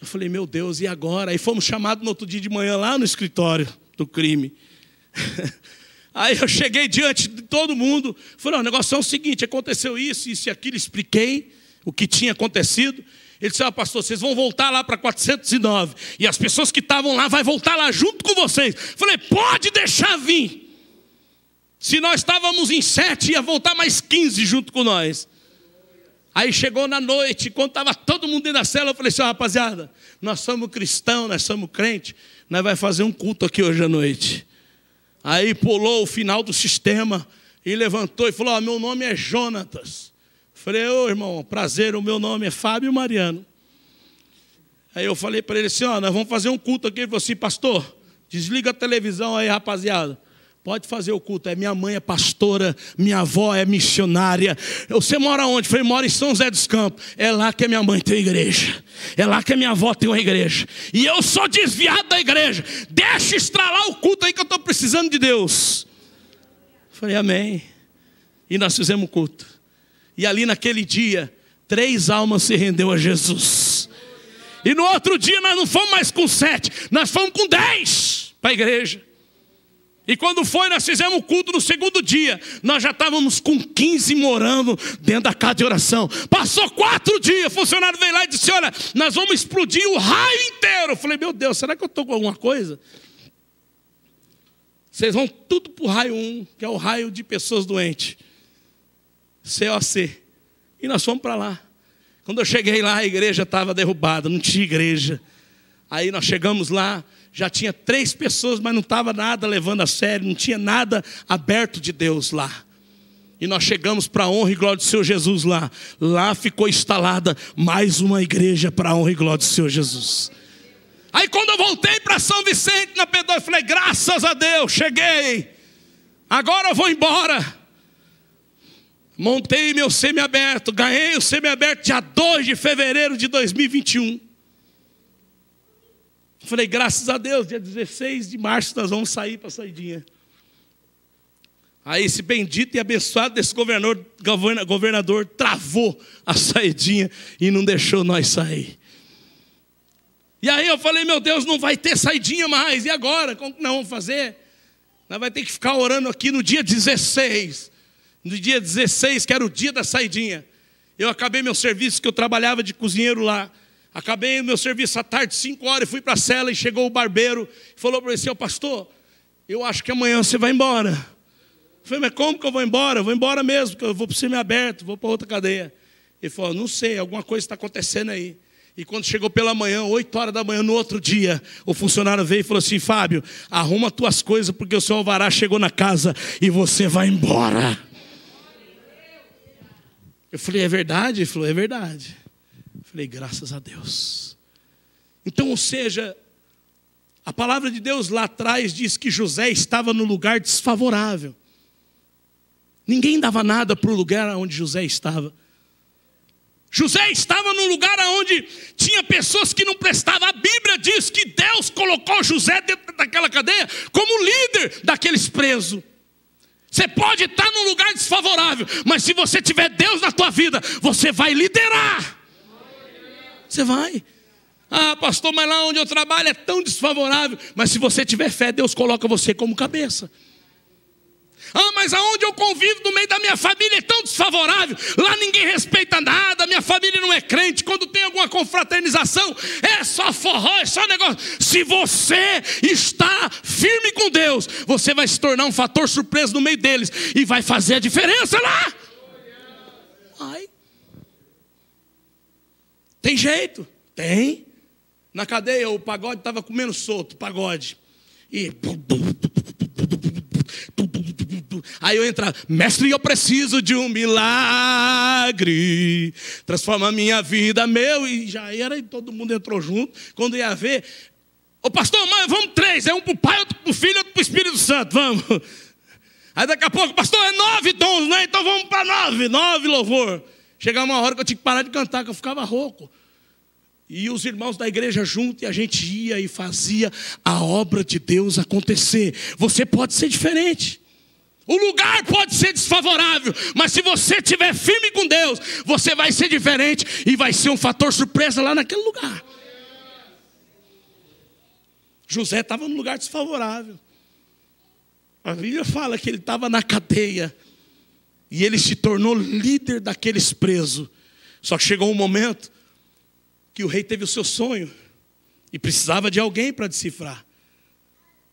Eu falei, meu Deus, e agora? Aí fomos chamados no outro dia de manhã lá no escritório do crime. Aí eu cheguei diante de todo mundo. Falei, o negócio é o seguinte, aconteceu isso, isso e aquilo. Expliquei o que tinha acontecido. Ele disse, pastor, vocês vão voltar lá para 409. E as pessoas que estavam lá vão voltar lá junto com vocês. Falei, pode deixar vir. Se nós estávamos em 7, ia voltar mais 15 junto com nós. Aí chegou na noite, quando estava todo mundo dentro da cela, eu falei assim, rapaziada, nós somos cristãos, nós somos crentes, nós vamos fazer um culto aqui hoje à noite. Aí pulou o final do sistema e levantou e falou, meu nome é Jonatas. Falei, irmão, prazer, o meu nome é Fábio Mariano. Aí eu falei para ele assim, nós vamos fazer um culto aqui. Ele falou assim, pastor, desliga a televisão aí, rapaziada. Pode fazer o culto, minha mãe é pastora, minha avó é missionária. Você mora onde? Eu falei, moro em São José dos Campos. É lá que a minha mãe tem igreja. É lá que a minha avó tem uma igreja. E eu sou desviado da igreja. Deixa estralar o culto aí que eu estou precisando de Deus. Eu falei, amém. E nós fizemos o culto. E ali naquele dia, 3 almas se rendeu a Jesus. E no outro dia nós não fomos mais com 7, nós fomos com 10 para a igreja. E quando foi, nós fizemos o culto no segundo dia. Nós já estávamos com 15 morando dentro da casa de oração. Passou 4 dias, o funcionário veio lá e disse, olha, nós vamos explodir o raio inteiro. Eu falei, meu Deus, será que eu estou com alguma coisa? Vocês vão tudo para o raio 1, que é o raio de pessoas doentes. COC. E nós fomos para lá. Quando eu cheguei lá, a igreja estava derrubada, não tinha igreja. Aí nós chegamos lá, já tinha 3 pessoas, mas não estava nada levando a sério, não tinha nada aberto de Deus lá. E nós chegamos para a honra e glória do Senhor Jesus lá. Lá ficou instalada mais uma igreja para a honra e glória do Senhor Jesus. Aí quando eu voltei para São Vicente, na P2, eu falei, graças a Deus, cheguei. Agora eu vou embora. Montei meu semiaberto, ganhei o semiaberto dia 2 de fevereiro de 2021. Falei, graças a Deus, dia 16 de março nós vamos sair para a saidinha. Aí esse bendito e abençoado desse governador travou a saidinha e não deixou nós sair. E aí eu falei, meu Deus, não vai ter saidinha mais, e agora? Como que nós vamos fazer? Nós vamos ter que ficar orando aqui no dia 16. No dia 16, que era o dia da saidinha. Eu acabei meu serviço, que eu trabalhava de cozinheiro lá. Acabei meu serviço à tarde, 5 horas, fui para a cela e chegou o barbeiro. Falou para ele assim, pastor, eu acho que amanhã você vai embora. Eu falei, mas como que eu vou embora? Eu vou embora mesmo, porque eu vou para o semiaberto, vou para outra cadeia. Ele falou, não sei, alguma coisa está acontecendo aí. E quando chegou pela manhã, 8 horas da manhã, no outro dia, o funcionário veio e falou assim, Fábio, arruma tuas coisas, porque o seu alvará chegou na casa e você vai embora. Eu falei, é verdade? Ele falou, é verdade. Eu falei, graças a Deus. Então, ou seja, a palavra de Deus lá atrás diz que José estava no lugar desfavorável. Ninguém dava nada para o lugar onde José estava. José estava num lugar onde tinha pessoas que não prestavam. A Bíblia diz que Deus colocou José dentro daquela cadeia como líder daqueles presos. Você pode estar num lugar desfavorável, mas se você tiver Deus na tua vida, você vai liderar. Você vai. Ah, pastor, mas lá onde eu trabalho é tão desfavorável. Mas se você tiver fé, Deus coloca você como cabeça. Ah, mas aonde eu convivo no meio da minha família é tão desfavorável. Lá ninguém respeita nada, minha família não é crente. Quando tem alguma confraternização, é só forró, é só negócio. Se você está firme com Deus, você vai se tornar um fator surpresa no meio deles e vai fazer a diferença lá. Vai. Tem jeito? Tem. Na cadeia o pagode estava comendo solto, pagode. E... aí eu entrava, mestre, eu preciso de um milagre, transforma a minha vida, meu, e já era, e todo mundo entrou junto. Quando ia ver, ô pastor, mãe, vamos 3, é um para o pai, outro para o filho, outro para o Espírito Santo, vamos. Aí daqui a pouco, pastor, é 9 dons, né? Então vamos para 9 louvor. Chegava uma hora que eu tinha que parar de cantar, que eu ficava rouco. E os irmãos da igreja junto, e a gente ia e fazia a obra de Deus acontecer. Você pode ser diferente. O lugar pode ser desfavorável, mas se você estiver firme com Deus, você vai ser diferente e vai ser um fator surpresa lá naquele lugar. José estava num lugar desfavorável. A Bíblia fala que ele estava na cadeia e ele se tornou líder daqueles presos. Só que chegou um momento que o rei teve o seu sonho e precisava de alguém para decifrar.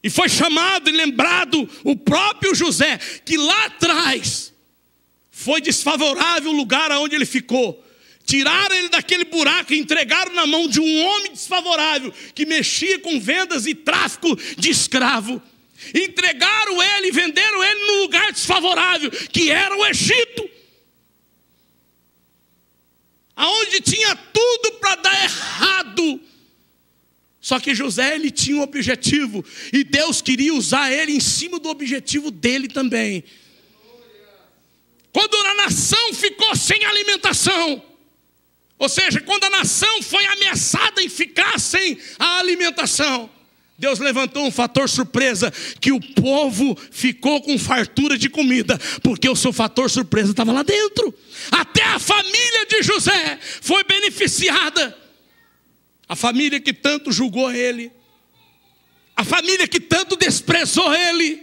E foi chamado e lembrado o próprio José, que lá atrás foi desfavorável o lugar onde ele ficou. Tiraram ele daquele buraco e entregaram na mão de um homem desfavorável, que mexia com vendas e tráfico de escravo. Entregaram ele e venderam ele num lugar desfavorável, que era o Egito. Aonde tinha tudo para dar errado. Só que José, ele tinha um objetivo, e Deus queria usar ele em cima do objetivo dele também. Quando a nação ficou sem alimentação, ou seja, quando a nação foi ameaçada em ficar sem a alimentação, Deus levantou um fator surpresa, que o povo ficou com fartura de comida, porque o seu fator surpresa estava lá dentro. Até a família de José foi beneficiada. A família que tanto julgou ele, a família que tanto desprezou ele.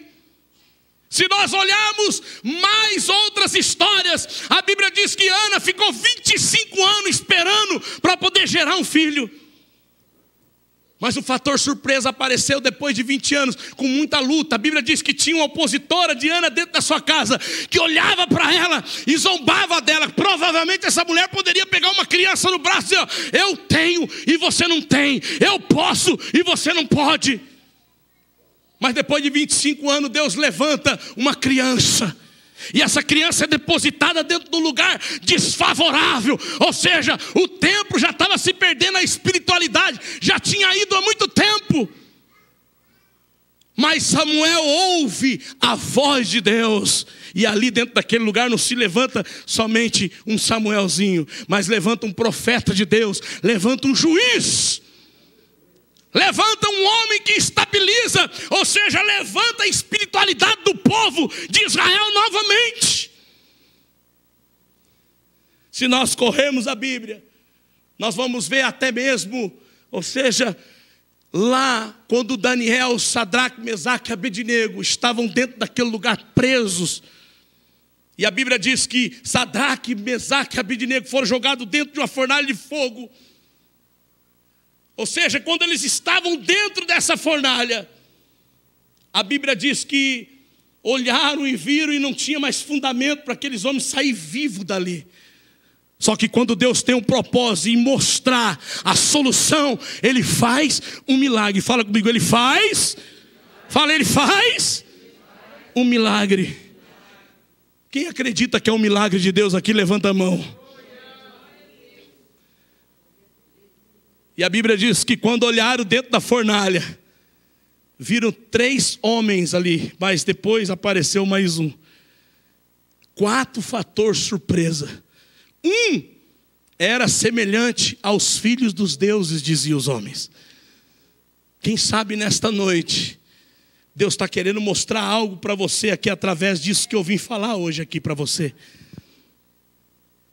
Se nós olharmos mais outras histórias, a Bíblia diz que Ana ficou 25 anos esperando para poder gerar um filho. Mas o fator surpresa apareceu depois de 20 anos, com muita luta. A Bíblia diz que tinha uma opositora de Ana dentro da sua casa, que olhava para ela e zombava dela. Provavelmente essa mulher poderia pegar uma criança no braço e dizer, eu tenho e você não tem, eu posso e você não pode. Mas depois de 25 anos, Deus levanta uma criança. E essa criança é depositada dentro do lugar desfavorável. Ou seja, o templo já estava se perdendo, a espiritualidade já tinha ido há muito tempo. Mas Samuel ouve a voz de Deus. E ali dentro daquele lugar não se levanta somente um Samuelzinho, mas levanta um profeta de Deus, levanta um juiz. Levanta um homem que estabiliza, ou seja, levanta a espiritualidade do povo de Israel novamente. Se nós corremos a Bíblia, nós vamos ver até mesmo, ou seja, lá quando Daniel, Sadraque, Mesaque e Abednego estavam dentro daquele lugar presos, e a Bíblia diz que Sadraque, Mesaque e Abednego foram jogados dentro de uma fornalha de fogo. Ou seja, quando eles estavam dentro dessa fornalha, a Bíblia diz que olharam e viram e não tinha mais fundamento para aqueles homens sair vivos dali. Só que quando Deus tem um propósito em mostrar a solução, Ele faz um milagre. Fala comigo, Ele faz. Fala, Ele faz um milagre. Quem acredita que é um milagre de Deus aqui, levanta a mão. E a Bíblia diz que quando olharam dentro da fornalha, viram 3 homens ali, mas depois apareceu mais um. 4 fator surpresa. Um era semelhante aos filhos dos deuses, diziam os homens. Quem sabe nesta noite, Deus está querendo mostrar algo para você aqui, através disso que eu vim falar hoje aqui para você.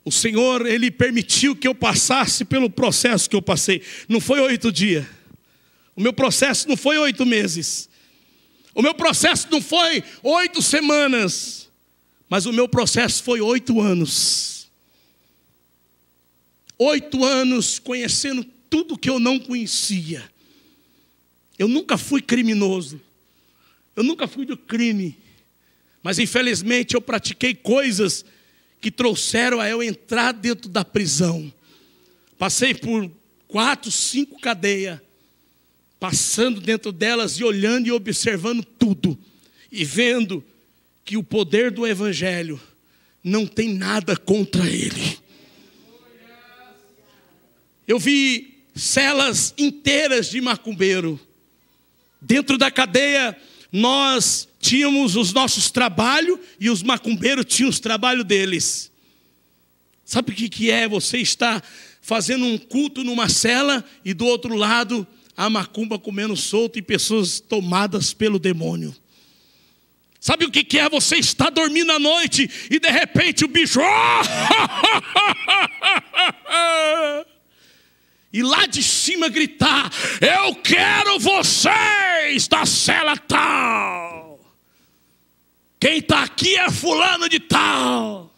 O Senhor, Ele permitiu que eu passasse pelo processo que eu passei. Não foi 8 dias. O meu processo não foi 8 meses. O meu processo não foi 8 semanas. Mas o meu processo foi 8 anos. 8 anos conhecendo tudo que eu não conhecia. Eu nunca fui criminoso. Eu nunca fui do crime. Mas infelizmente eu pratiquei coisas que trouxeram a eu entrar dentro da prisão. Passei por 4, 5 cadeias, passando dentro delas e olhando e observando tudo, e vendo que o poder do Evangelho não tem nada contra ele. Eu vi celas inteiras de macumbeiro. Dentro da cadeia nós tínhamos os nossos trabalhos e os macumbeiros tinham os trabalhos deles. Sabe o que é você estar fazendo um culto numa cela e do outro lado a macumba comendo solto e pessoas tomadas pelo demônio? Sabe o que é você estar dormindo à noite e de repente o bicho... E lá de cima gritar: eu quero vocês da cela tal. Quem está aqui é fulano de tal.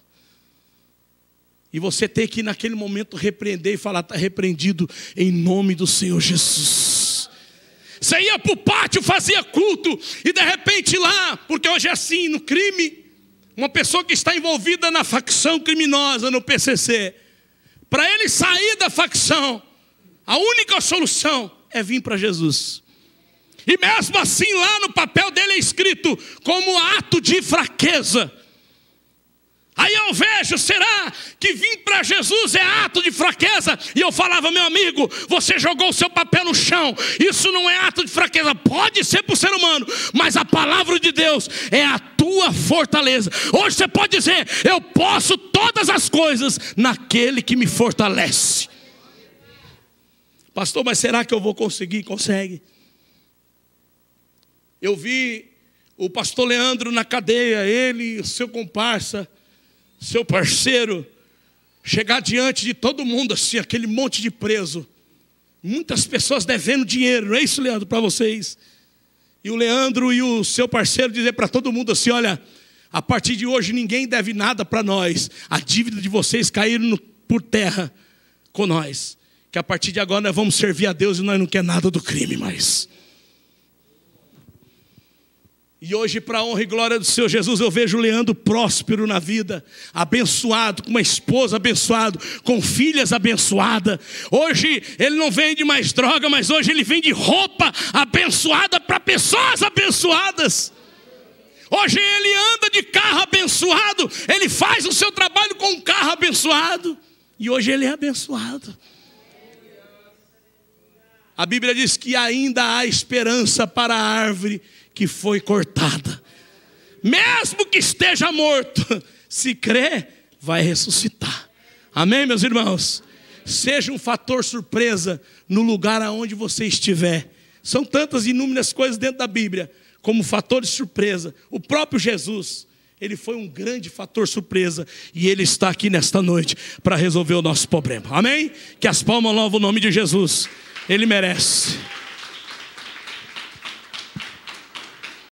E você tem que naquele momento repreender e falar: está repreendido em nome do Senhor Jesus. Você ia para o pátio, fazia culto, e de repente lá, porque hoje é assim no crime, uma pessoa que está envolvida na facção criminosa, no PCC, para ele sair da facção, a única solução é vir para Jesus. E mesmo assim lá no papel dele é escrito como ato de fraqueza. Aí eu vejo, será que vir para Jesus é ato de fraqueza? E eu falava: meu amigo, você jogou o seu papel no chão, isso não é ato de fraqueza. Pode ser para o ser humano, mas a palavra de Deus é a tua fortaleza. Hoje você pode dizer: eu posso todas as coisas naquele que me fortalece. Pastor, mas será que eu vou conseguir? Consegue. Eu vi o pastor Leandro na cadeia, ele, o seu comparsa, seu parceiro, chegar diante de todo mundo assim, aquele monte de preso. Muitas pessoas devendo dinheiro, não é isso, Leandro, para vocês? E o Leandro e o seu parceiro dizer para todo mundo assim: olha, a partir de hoje ninguém deve nada para nós. A dívida de vocês caíram por terra com nós. Que a partir de agora nós vamos servir a Deus e nós não queremos nada do crime mais. E hoje, para a honra e glória do Senhor Jesus, eu vejo o Leandro próspero na vida, abençoado, com uma esposa abençoada, com filhas abençoadas. Hoje ele não vende mais droga, mas hoje ele vende roupa abençoada para pessoas abençoadas. Hoje ele anda de carro abençoado, ele faz o seu trabalho com um carro abençoado. E hoje ele é abençoado. A Bíblia diz que ainda há esperança para a árvore que foi cortada. Mesmo que esteja morto, se crê, vai ressuscitar. Amém, meus irmãos? Seja um fator surpresa no lugar aonde você estiver. São tantas inúmeras coisas dentro da Bíblia, como fator de surpresa. O próprio Jesus, ele foi um grande fator surpresa, e ele está aqui nesta noite para resolver o nosso problema. Amém? Que as palmas louvam o nome de Jesus. Ele merece.